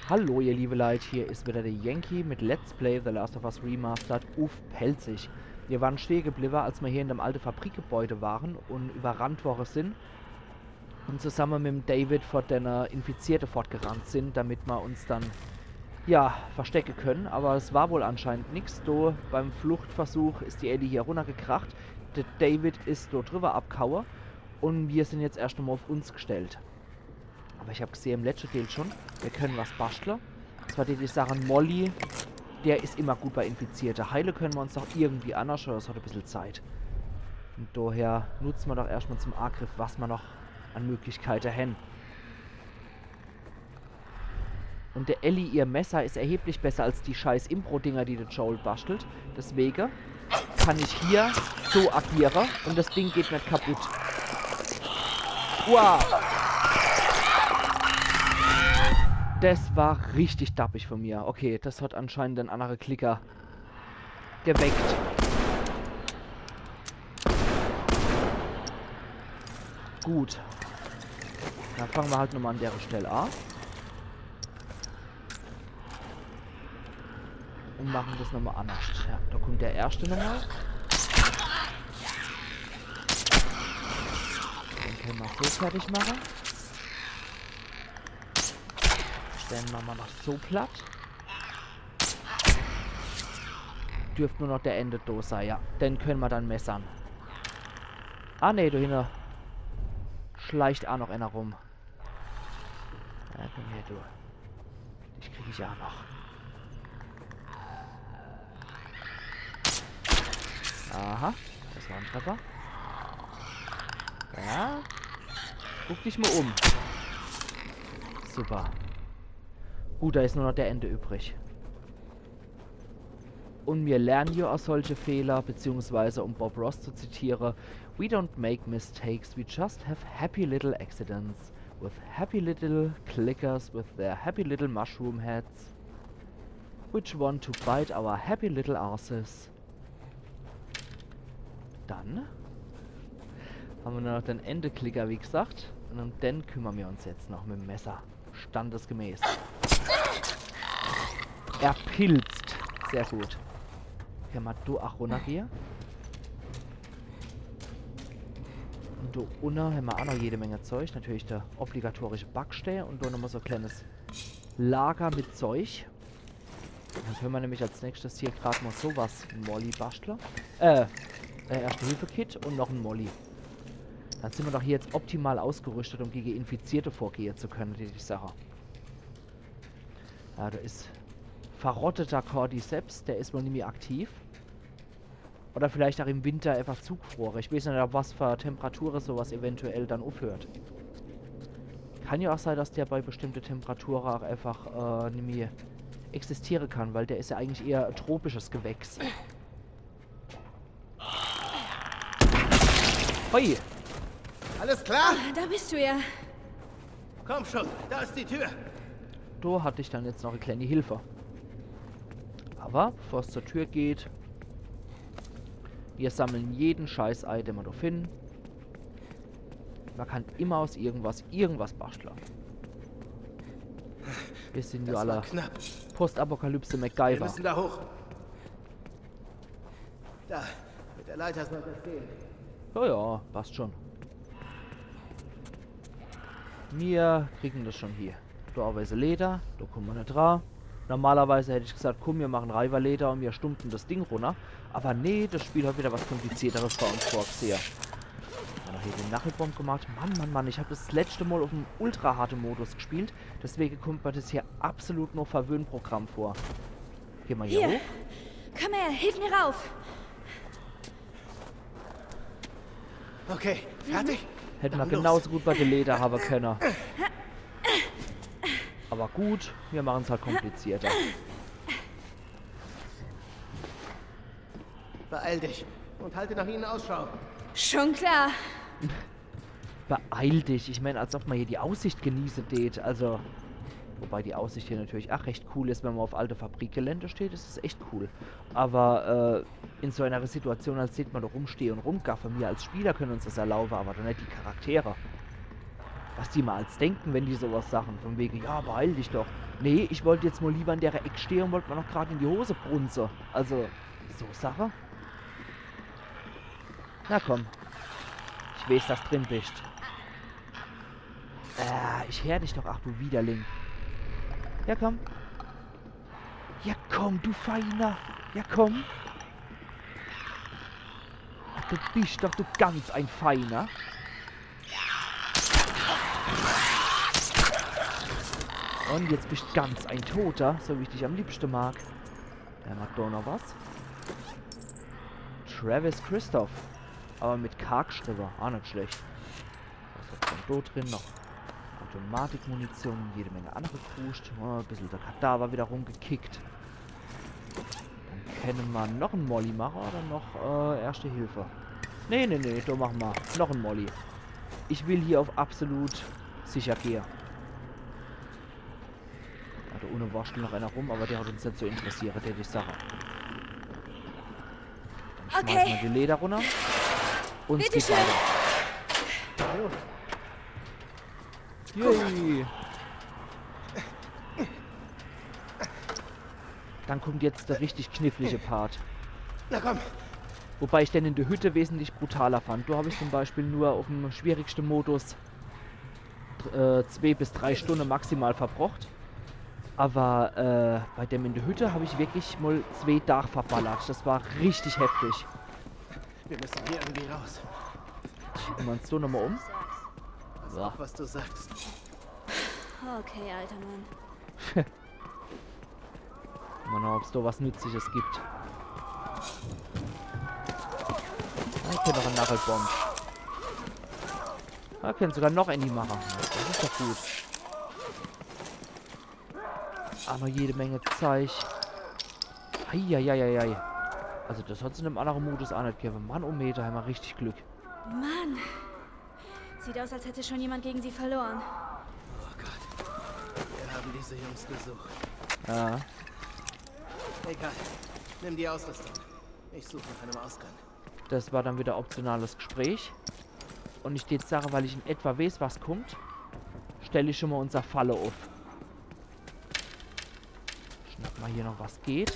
Hallo ihr liebe Leute, hier ist wieder der Yankee mit Let's Play The Last of Us Remastered auf Pelzig. Wir waren stehen geblieben, als wir hier in dem alten Fabrikgebäude waren und überrannt worden sind und zusammen mit dem David vor den Infizierte fortgerannt sind, damit wir uns dann, ja, verstecken können. Aber es war wohl anscheinend nichts. Beim Fluchtversuch ist die Ellie hier runtergekracht, der David ist dort drüber abgehauen und wir sind jetzt erst einmal auf uns gestellt. Aber ich habe gesehen im letzten Teil schon, wir können was basteln. Das war die Sache Molly, der ist immer gut bei Infizierten. Heile können wir uns doch irgendwie anders, aber das hat ein bisschen Zeit. Und daher nutzen wir doch erstmal zum Angriff, was wir noch an Möglichkeiten haben. Und der Ellie, ihr Messer ist erheblich besser als die scheiß Impro-Dinger, die der Joel bastelt. Deswegen kann ich hier so agieren und das Ding geht nicht kaputt. Wow! Das war richtig dappig von mir. Okay, das hat anscheinend ein anderer Klicker geweckt. Gut. Dann fangen wir halt nochmal an der Stelle an. Und machen das nochmal anders. Ja, da kommt der erste nochmal. Den können wir so fertig machen. Dann machen wir noch so platt. Dürfte nur noch der Ende da sein, ja. Den können wir dann messern. Ah ne, da hinten schleicht auch noch einer rum. Ja, komm her, du. Dich kriege ich auch noch. Aha, das war ein Treffer. Ja. Guck dich mal um. Super. Gut, da ist nur noch der Ende übrig. Und wir lernen ja aus solche Fehler, beziehungsweise um Bob Ross zu zitieren, we don't make mistakes, we just have happy little accidents, with happy little clickers with their happy little mushroom heads, which want to bite our happy little asses. Dann haben wir nur noch den Ende-Klicker, wie gesagt, und um den kümmern wir uns jetzt noch mit dem Messer. Standesgemäß. Er pilzt. Sehr gut. Können wir da auch runtergehen. Und da unten haben wir auch noch jede Menge Zeug. Natürlich der obligatorische Backstein und da nochmal so ein kleines Lager mit Zeug. Dann können wir nämlich als nächstes hier gerade mal sowas Molly basteln. Erste-Hilfe-Kit und noch ein Molly. Dann sind wir doch hier jetzt optimal ausgerüstet, um gegen Infizierte vorgehen zu können, die Sache. Ja, da ist verrotteter Cordyceps, der ist wohl nicht mehr aktiv. Oder vielleicht auch im Winter einfach zugefroren. Ich weiß nicht, auf was für Temperaturen sowas eventuell dann aufhört. Kann ja auch sein, dass der bei bestimmten Temperaturen auch einfach nicht mehr existieren kann, weil der ist ja eigentlich eher ein tropisches Gewächs. Hoi! Alles klar? Da bist du ja. Komm schon, da ist die Tür. Da hatte ich dann jetzt noch eine kleine Hilfe. Aber bevor es zur Tür geht, wir sammeln jeden Scheiß-Ei, den wir da finden. Man kann immer aus irgendwas basteln. Wir sind ja alle Postapokalypse Wir MacGyver. müssen da hoch. Da, mit der Leiter soll das gehen. Ja, ja, passt schon. Wir kriegen das schon hier. Da haben wir Leder, da kommen wir nicht dran. Normalerweise hätte ich gesagt, komm, wir machen Reiberleder und wir stumpfen das Ding runter. Aber nee, das Spiel hat wieder was Komplizierteres bei uns vorgesehen. Wir haben noch hier den Nachelbomb gemacht. Mann, ich habe das letzte Mal auf dem ultra harten Modus gespielt. Deswegen kommt mir das hier absolut nur Verwöhnprogramm vor. Gehen wir hier hoch. Komm her, hilf mir rauf. Okay, fertig? Hätten wir Dann los. genauso gut bei der Leder haben können. Aber gut, wir machen es halt komplizierter. Beeil dich und halte nach ihnen Ausschau. Schon klar. Beeil dich. Ich meine, als ob man hier die Aussicht genießen tät. Also, wobei die Aussicht hier natürlich auch recht cool ist, wenn man auf alte Fabrikgelände steht. Das ist echt cool. Aber in so einer Situation, als sieht man da rumstehen und rumgaffen. Wir als Spieler können uns das erlauben, aber doch nicht die Charaktere. Was die mal als denken, wenn die sowas sagen. Von wegen, ja, beeil dich doch. Nee, ich wollte jetzt mal lieber in der Ecke stehen und wollte mir noch gerade in die Hose brunzen. Also, so Sache. Na komm. Ich weiß, dass drin bist. Ich hör dich doch, ach du Widerling. Ja, komm. Ja, komm, du Feiner. Ja, komm. Ach, du bist doch du ganz ein Feiner. Und jetzt bist du ganz ein Toter, so wie ich dich am liebsten mag. Der mag doch noch was. Travis Christoph. Aber mit K geschrieben. Auch nicht schlecht. Was hat denn da drin noch? Automatikmunition, jede Menge andere Kruscht. Oh, ein bisschen der Kadaver wieder rumgekickt. Dann können wir noch einen Molly machen oder noch Erste Hilfe. Nee, da machen wir noch einen Molly. Ich will hier auf absolut sicher gehen. Da ohne warscht noch einer rum, aber der hat uns nicht so interessiert, der die Sache. Dann schmeißen wir die Leder runter. Und es geht weiter. Yay. Dann kommt jetzt der richtig knifflige Part. Na komm. Wobei ich den in der Hütte wesentlich brutaler fand. Da habe ich zum Beispiel nur auf dem schwierigsten Modus 2 bis 3 Stunden maximal verbraucht. Aber bei dem in der Hütte habe ich wirklich mal 2 Tage verballert. Das war richtig heftig. Wir müssen hier irgendwie raus. Schicken wir uns so nochmal um. Pass auf, was du sagst. Okay, alter Mann. Mal noch, ob es da was Nützliches gibt. Ich kenne noch einen Nachelbomb. Da können sogar noch Andy machen. Das ist doch gut. Ah, noch jede Menge Zeug. Eieieiei. Also das hat es in einem anderen Modus auch nicht gegeben. Mann, oh Meter, haben wir richtig Glück. Mann. Sieht aus, als hätte schon jemand gegen sie verloren. Oh Gott. Wir haben diese Jungs gesucht. Ja. Egal. Nimm die Ausrüstung. Ich suche nach einem Ausgang. Das war dann wieder optionales Gespräch. Und ich die Sache, weil ich in etwa weiß, was kommt, stelle ich schon mal unser Falle auf. Schnapp mal hier noch, was geht.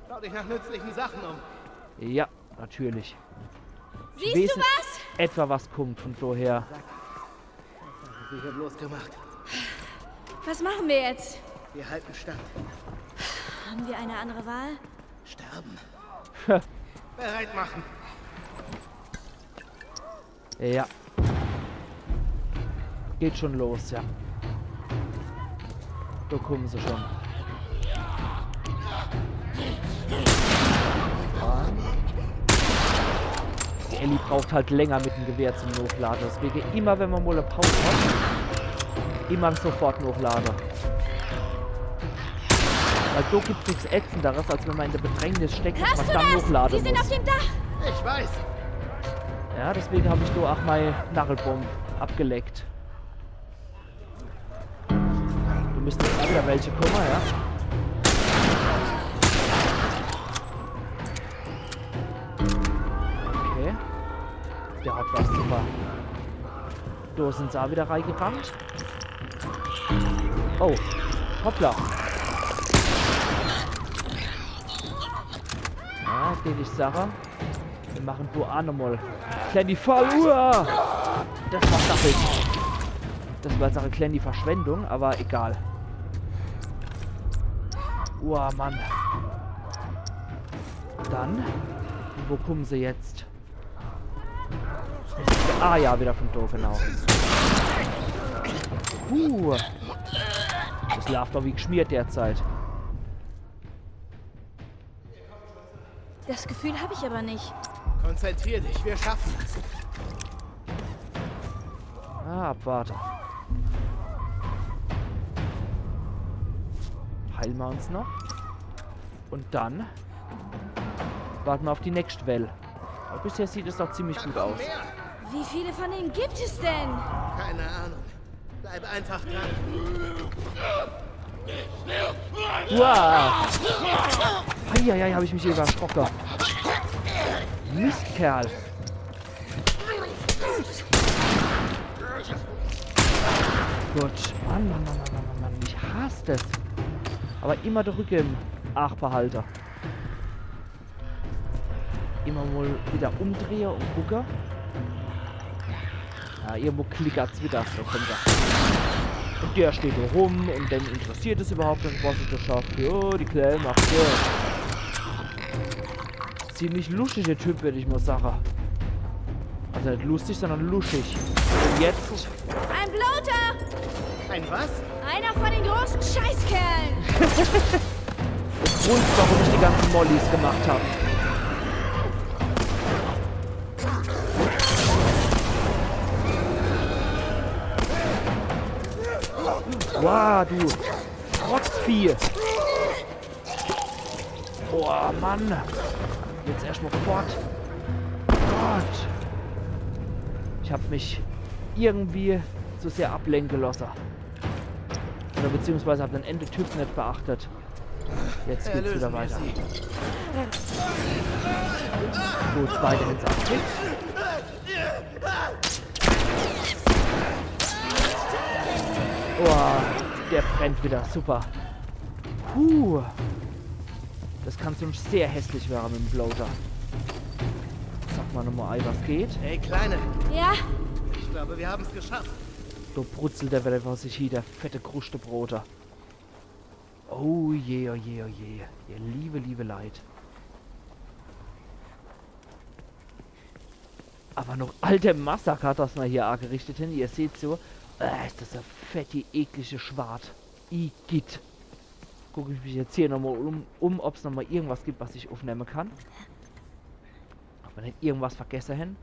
Schau dich nach nützlichen Sachen um. Ja, natürlich. Siehst du was? Etwa was kommt von daher. Was haben sie hier bloß gemacht? Was machen wir jetzt? Wir halten stand. Haben wir eine andere Wahl? Sterben. Bereit machen. Ja. Geht schon los, ja. Da kommen sie schon. Die Ellie braucht halt länger mit dem Gewehr zum Notladen. Deswegen immer, wenn man mal eine Pause hat, immer sofort Notladen. Weil so gibt es nichts Ätzenderes, als wenn man in der Bedrängnis steckt und man dann hochladen Sie sind auf muss. dem Dach! Ich weiß. Ja, deswegen habe ich da auch mein Nachelbomb abgeleckt. Du müsstest auch wieder welche kommen, ja? Okay. Der hat was, super. Da sind sie auch wieder reingerannt. Oh, hoppla. Ja, den ich sage. Wir machen du auch nochmal. Kleine Fall. Das war Sache. Das war Sache kleine Verschwendung, aber egal. Mann. Dann. Wo kommen sie jetzt? Ah ja, wieder von da, genau. Das läuft doch wie geschmiert derzeit. Das Gefühl habe ich aber nicht. Konzentrier dich, wir schaffen das. Abwarte. Heilen wir uns noch. Und dann warten wir auf die nächste Welle. Aber bisher sieht es doch ziemlich gut aus. Mehr. Wie viele von ihnen gibt es denn? Keine Ahnung. Bleib einfach dran. Wow! Eieiei, habe ich mich hier erschrocken. Mistkerl. gut. Mann, Mann, Mann, Mann, Mann, Mann. Ich hasse das. Aber immer der Rücken im Achbehalter. Immer mal wieder umdrehen und gucken. Ja, irgendwo klickert's wieder. Da kommt er. Und der steht da rum und dann interessiert es überhaupt nicht, was ich da schaffe. Oh, die Kleine macht der. Ziemlich lustiger Typ, würde ich mal sagen. Also nicht lustig, sondern luschig. Und jetzt... Ein Bloater! Ein was? Einer von den großen Scheißkerlen! Der Grund, warum ich die ganzen Mollys gemacht habe. Wow, du Rotzvieh. Oh, Mann. Jetzt erstmal fort. Gott. Ich habe mich irgendwie zu sehr ablenken lassen. Oder beziehungsweise habe den Ende-Typ nicht beachtet. Jetzt geht's wieder weiter. Gut, beide ins Abkrieg. Oh, der brennt wieder. Super. Das kann schon sehr hässlich werden mit dem Bloater. Sag mal nochmal, was geht. Hey, Kleine. Ja? Ich glaube, wir haben es geschafft. Da brutzelt der wieder vor sich hier, der fette Krustebroter. Oh je, oh je, oh je. Ihr liebe Leid. Aber noch alter Massaker, das wir hier angerichtet haben. Ihr seht so, ist das ein fette, eklige Schwart. Igitt. Gucke ich mich jetzt hier nochmal ob es nochmal irgendwas gibt, was ich aufnehmen kann. Ob wir nicht irgendwas vergessen haben.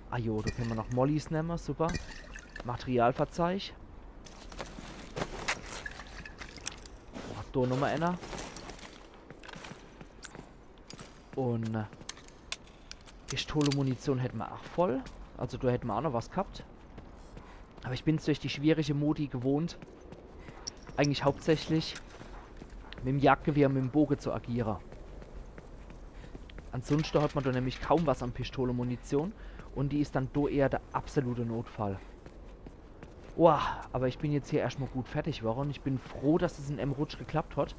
Ah jo, da können wir noch Mollys nehmen, super. Materialverzeich. Da nochmal einer. Und Pistole-Munition hätten wir auch voll. Also da hätten wir auch noch was gehabt. Aber ich bin es durch die schwierige Modi gewohnt, eigentlich hauptsächlich mit dem Jagdgewehr, mit dem Bogen zu agieren. Ansonsten hat man da nämlich kaum was an Pistole-Munition und die ist dann da eher der absolute Notfall. Wow, aber ich bin jetzt hier erstmal gut fertig geworden. Ich bin froh, dass es in M-Rutsch geklappt hat.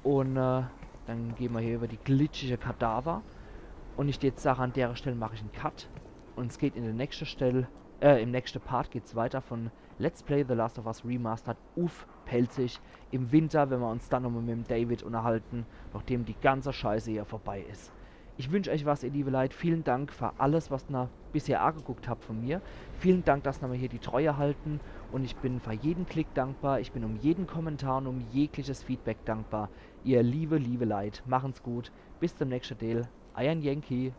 Und dann gehen wir hier über die glitschige Kadaver. Und ich jetzt sage, an der Stelle mache ich einen Cut. Und es geht in der nächsten Stelle, im nächsten Part geht es weiter von Let's Play The Last of Us Remastered auf Pelzig im Winter, wenn wir uns dann nochmal mit dem David unterhalten, nachdem die ganze Scheiße hier vorbei ist. Ich wünsche euch was, ihr liebe Leute. Vielen Dank für alles, was ihr bisher angeguckt habt von mir. Vielen Dank, dass ihr mir hier die Treue halten. Und ich bin für jeden Klick dankbar. Ich bin um jeden Kommentar und um jegliches Feedback dankbar. Ihr liebe Leute. Machen's gut. Bis zum nächsten Teil. Euer Yankee.